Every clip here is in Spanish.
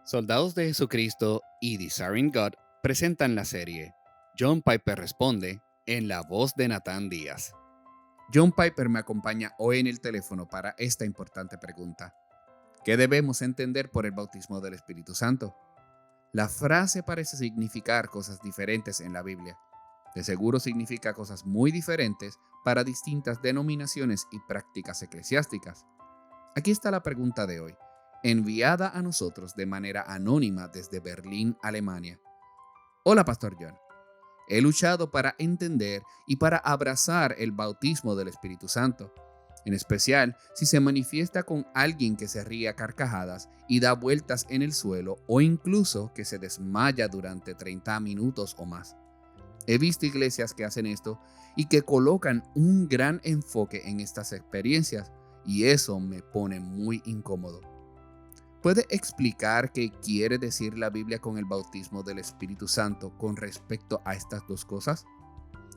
Soldados de Jesucristo y Desiring God presentan la serie John Piper responde en la voz de Natán Díaz. John Piper me acompaña hoy en el teléfono para esta importante pregunta. ¿Qué debemos entender por el bautismo del Espíritu Santo? La frase parece significar cosas diferentes en la Biblia. De seguro significa cosas muy diferentes para distintas denominaciones y prácticas eclesiásticas. Aquí está la pregunta de hoy, enviada a nosotros de manera anónima desde Berlín, Alemania. Hola, Pastor John. He luchado para entender y para abrazar el bautismo del Espíritu Santo, en especial si se manifiesta con alguien que se ríe a carcajadas y da vueltas en el suelo o incluso que se desmaya durante 30 minutos o más. He visto iglesias que hacen esto y que colocan un gran enfoque en estas experiencias y eso me pone muy incómodo. ¿Puede explicar qué quiere decir la Biblia con el bautismo del Espíritu Santo con respecto a estas dos cosas?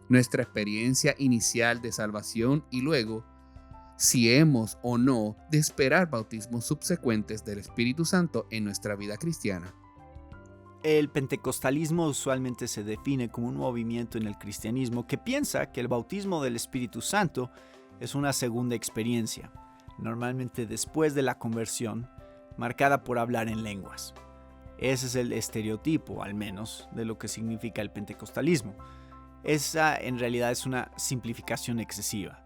Nuestra experiencia inicial de salvación y luego, si hemos o no de esperar bautismos subsecuentes del Espíritu Santo en nuestra vida cristiana. El pentecostalismo usualmente se define como un movimiento en el cristianismo que piensa que el bautismo del Espíritu Santo es una segunda experiencia, normalmente después de la conversión, marcada por hablar en lenguas. Ese es el estereotipo, al menos, de lo que significa el pentecostalismo. Esa, en realidad, es una simplificación excesiva.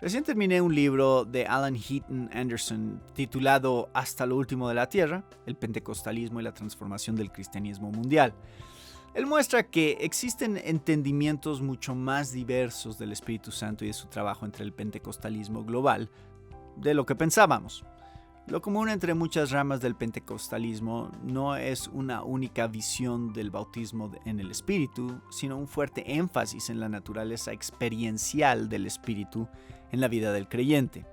Recién terminé un libro de Alan Heaton Anderson titulado Hasta lo último de la tierra, el pentecostalismo y la transformación del cristianismo mundial. Él muestra que existen entendimientos mucho más diversos del Espíritu Santo y de su trabajo entre el pentecostalismo global de lo que pensábamos. Lo común entre muchas ramas del pentecostalismo no es una única visión del bautismo en el Espíritu, sino un fuerte énfasis en la naturaleza experiencial del Espíritu en la vida del creyente.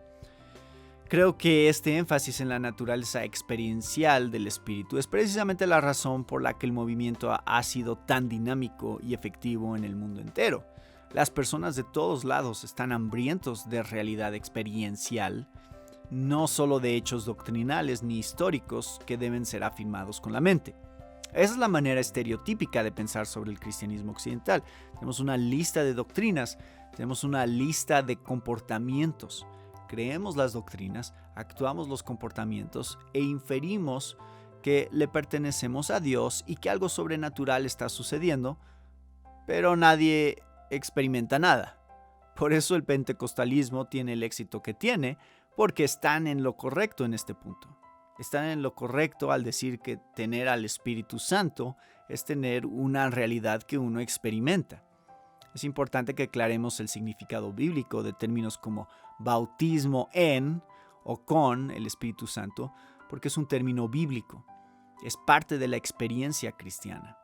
Creo que este énfasis en la naturaleza experiencial del Espíritu es precisamente la razón por la que el movimiento ha sido tan dinámico y efectivo en el mundo entero. Las personas de todos lados están hambrientos de realidad experiencial, no solo de hechos doctrinales ni históricos que deben ser afirmados con la mente. Esa es la manera estereotípica de pensar sobre el cristianismo occidental. Tenemos una lista de doctrinas, tenemos una lista de comportamientos. Creemos las doctrinas, actuamos los comportamientos e inferimos que le pertenecemos a Dios y que algo sobrenatural está sucediendo, pero nadie experimenta nada. Por eso el pentecostalismo tiene el éxito que tiene, porque están en lo correcto en este punto. Están en lo correcto al decir que tener al Espíritu Santo es tener una realidad que uno experimenta. Es importante que aclaremos el significado bíblico de términos como bautismo en o con el Espíritu Santo, porque es un término bíblico. Es parte de la experiencia cristiana.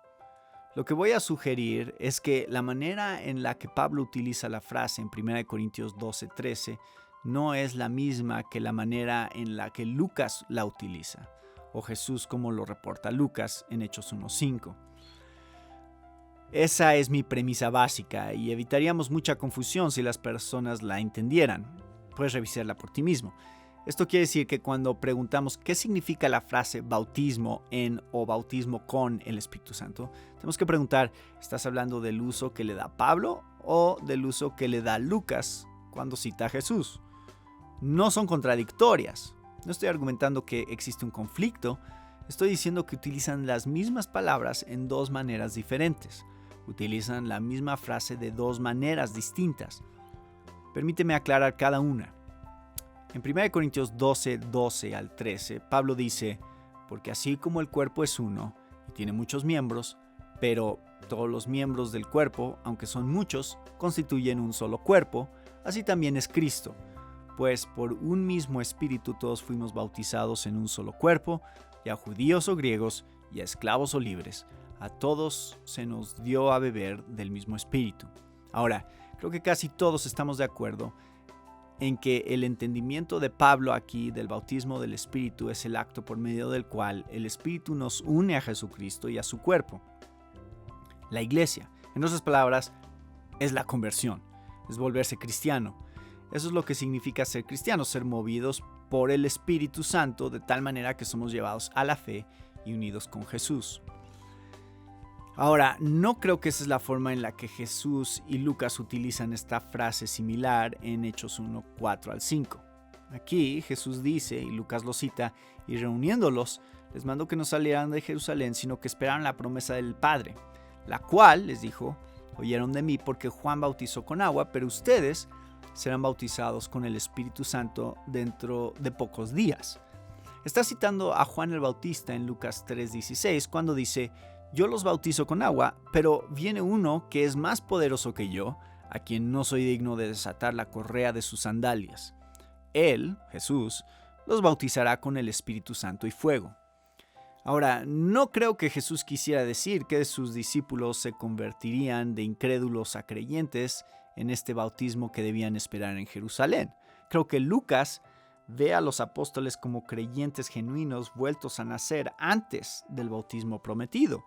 Lo que voy a sugerir es que la manera en la que Pablo utiliza la frase en 1 Corintios 12:13 no es la misma que la manera en la que Lucas la utiliza, o Jesús como lo reporta Lucas en Hechos 1:5. Esa es mi premisa básica y evitaríamos mucha confusión si las personas la entendieran. Puedes revisarla por ti mismo. Esto quiere decir que cuando preguntamos qué significa la frase bautismo en o bautismo con el Espíritu Santo, tenemos que preguntar, ¿estás hablando del uso que le da Pablo o del uso que le da Lucas cuando cita a Jesús? No son contradictorias. No estoy argumentando que existe un conflicto. Estoy diciendo que utilizan las mismas palabras en dos maneras diferentes. Utilizan la misma frase de dos maneras distintas. Permíteme aclarar cada una. En 1 Corintios 12 al 13, Pablo dice, porque así como el cuerpo es uno y tiene muchos miembros, pero todos los miembros del cuerpo, aunque son muchos, constituyen un solo cuerpo, así también es Cristo. Pues por un mismo espíritu todos fuimos bautizados en un solo cuerpo, y a judíos o griegos, y a esclavos o libres. A todos se nos dio a beber del mismo espíritu. Ahora, creo que casi todos estamos de acuerdo en que el entendimiento de Pablo aquí del bautismo del Espíritu es el acto por medio del cual el Espíritu nos une a Jesucristo y a su cuerpo, la iglesia. En otras palabras, es la conversión, es volverse cristiano. Eso es lo que significa ser cristianos, ser movidos por el Espíritu Santo de tal manera que somos llevados a la fe y unidos con Jesús. Ahora, no creo que esa es la forma en la que Jesús y Lucas utilizan esta frase similar en Hechos 1, 4 al 5. Aquí Jesús dice, y Lucas lo cita, y reuniéndolos, les mandó que no salieran de Jerusalén, sino que esperaran la promesa del Padre, la cual, les dijo, oyeron de mí porque Juan bautizó con agua, pero ustedes serán bautizados con el Espíritu Santo dentro de pocos días. Está citando a Juan el Bautista en Lucas 3:16 cuando dice, yo los bautizo con agua, pero viene uno que es más poderoso que yo, a quien no soy digno de desatar la correa de sus sandalias. Él, Jesús, los bautizará con el Espíritu Santo y fuego. Ahora, no creo que Jesús quisiera decir que sus discípulos se convertirían de incrédulos a creyentes en este bautismo que debían esperar en Jerusalén. Creo que Lucas ve a los apóstoles como creyentes genuinos vueltos a nacer antes del bautismo prometido.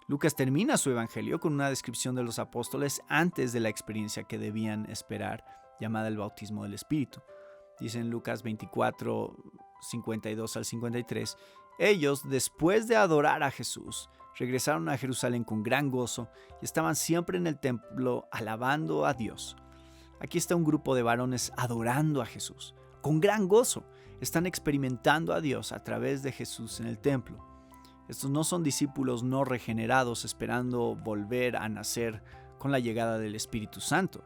Lucas termina su evangelio con una descripción de los apóstoles antes de la experiencia que debían esperar, llamada el bautismo del Espíritu. Dice en Lucas 24, 52 al 53, ellos, después de adorar a Jesús, regresaron a Jerusalén con gran gozo y estaban siempre en el templo alabando a Dios. Aquí está un grupo de varones adorando a Jesús. Con gran gozo, están experimentando a Dios a través de Jesús en el templo. Estos no son discípulos no regenerados esperando volver a nacer con la llegada del Espíritu Santo.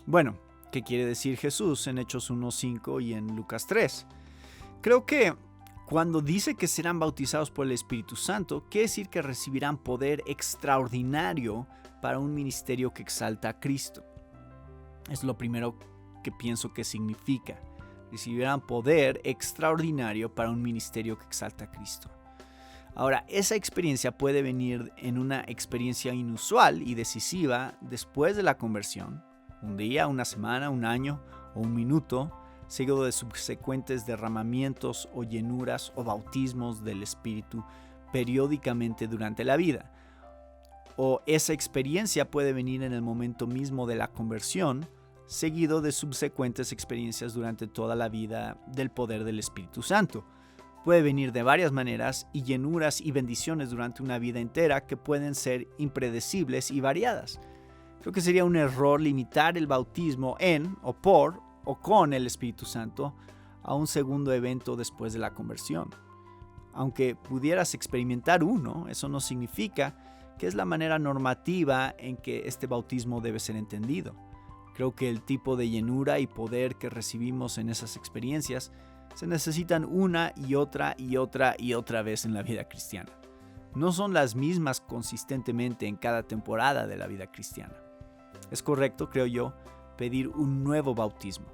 Bueno, ¿qué quiere decir Jesús en Hechos 1:5 y en Lucas 3? Creo que cuando dice que serán bautizados por el Espíritu Santo, quiere decir que recibirán poder extraordinario para un ministerio que exalta a Cristo. Es lo primero que pienso que significa. Recibirán poder extraordinario para un ministerio que exalta a Cristo. Ahora, esa experiencia puede venir en una experiencia inusual y decisiva después de la conversión, un día, una semana, un año o un minuto, seguido de subsecuentes derramamientos o llenuras o bautismos del Espíritu periódicamente durante la vida. O esa experiencia puede venir en el momento mismo de la conversión, seguido de subsecuentes experiencias durante toda la vida del poder del Espíritu Santo. Puede venir de varias maneras y llenuras y bendiciones durante una vida entera que pueden ser impredecibles y variadas. Creo que sería un error limitar el bautismo en, o por, o con el Espíritu Santo a un segundo evento después de la conversión. Aunque pudieras experimentar uno, eso no significa que es la manera normativa en que este bautismo debe ser entendido. Creo que el tipo de llenura y poder que recibimos en esas experiencias se necesitan una y otra y otra y otra vez en la vida cristiana. No son las mismas consistentemente en cada temporada de la vida cristiana. Es correcto, creo yo, pedir un nuevo bautismo.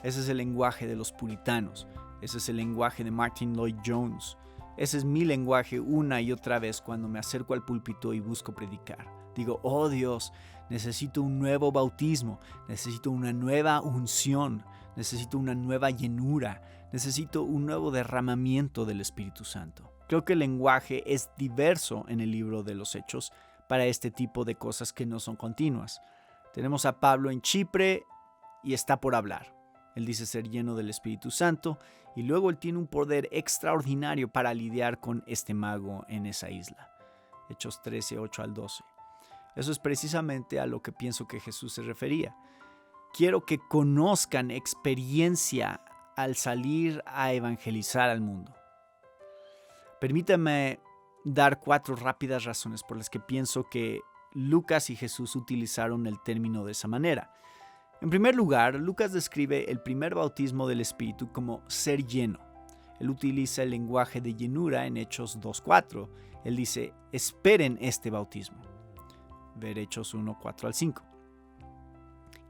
Ese es el lenguaje de los puritanos. Ese es el lenguaje de Martin Lloyd Jones. Ese es mi lenguaje una y otra vez cuando me acerco al púlpito y busco predicar. Digo, oh Dios, necesito un nuevo bautismo, necesito una nueva unción, necesito una nueva llenura, necesito un nuevo derramamiento del Espíritu Santo. Creo que el lenguaje es diverso en el libro de los Hechos para este tipo de cosas que no son continuas. Tenemos a Pablo en Chipre y está por hablar. Él dice ser lleno del Espíritu Santo y luego él tiene un poder extraordinario para lidiar con este mago en esa isla. Hechos 13, 8 al 12. Eso es precisamente a lo que pienso que Jesús se refería. Quiero que conozcan experiencia al salir a evangelizar al mundo. Permítame dar 4 rápidas razones por las que pienso que Lucas y Jesús utilizaron el término de esa manera. En primer lugar, Lucas describe el primer bautismo del Espíritu como ser lleno. Él utiliza el lenguaje de llenura en Hechos 2:4. Él dice, esperen este bautismo. Ver Hechos 1:4 al 5.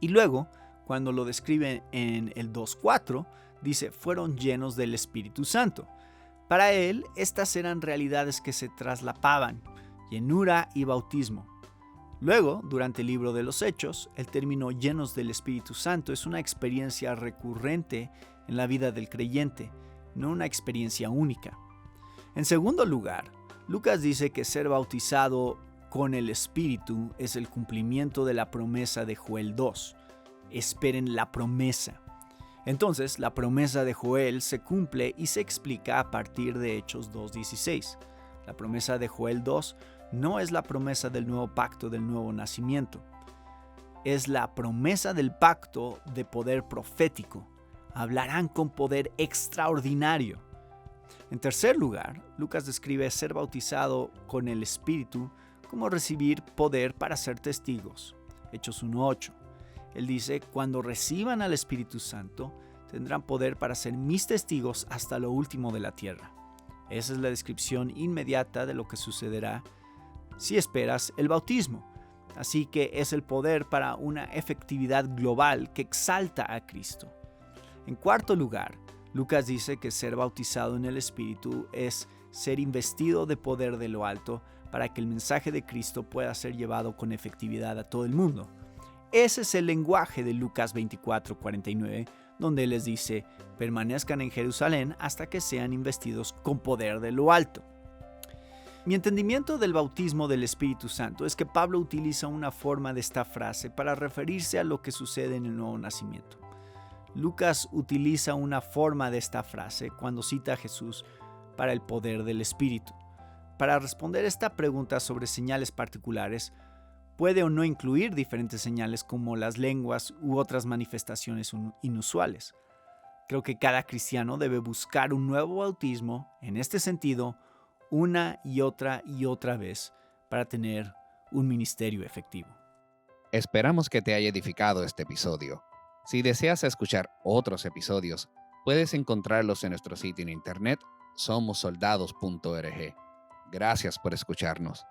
Y luego, cuando lo describe en el 2:4, dice, fueron llenos del Espíritu Santo. Para él, estas eran realidades que se traslapaban, llenura y bautismo. Luego, durante el libro de los Hechos, el término llenos del Espíritu Santo es una experiencia recurrente en la vida del creyente, no una experiencia única. En segundo lugar, Lucas dice que ser bautizado con el Espíritu es el cumplimiento de la promesa de Joel 2. esperen la promesa. Entonces, la promesa de Joel se cumple y se explica a partir de Hechos 2:16. La promesa de Joel 2 no es la promesa del nuevo pacto del nuevo nacimiento. Es la promesa del pacto de poder profético. Hablarán con poder extraordinario. En tercer lugar, Lucas describe ser bautizado con el Espíritu como recibir poder para ser testigos. Hechos 1:8. Él dice, cuando reciban al Espíritu Santo, tendrán poder para ser mis testigos hasta lo último de la tierra. Esa es la descripción inmediata de lo que sucederá si esperas el bautismo. Así que es el poder para una efectividad global que exalta a Cristo. En cuarto lugar, Lucas dice que ser bautizado en el Espíritu es ser investido de poder de lo alto para que el mensaje de Cristo pueda ser llevado con efectividad a todo el mundo. Ese es el lenguaje de Lucas 24:49, donde Él les dice, permanezcan en Jerusalén hasta que sean investidos con poder de lo alto. Mi entendimiento del bautismo del Espíritu Santo es que Pablo utiliza una forma de esta frase para referirse a lo que sucede en el nuevo nacimiento. Lucas utiliza una forma de esta frase cuando cita a Jesús para el poder del Espíritu. Para responder esta pregunta sobre señales particulares, puede o no incluir diferentes señales como las lenguas u otras manifestaciones inusuales. Creo que cada cristiano debe buscar un nuevo bautismo, en este sentido, una y otra vez para tener un ministerio efectivo. Esperamos que te haya edificado este episodio. Si deseas escuchar otros episodios, puedes encontrarlos en nuestro sitio en internet somossoldados.org. Gracias por escucharnos.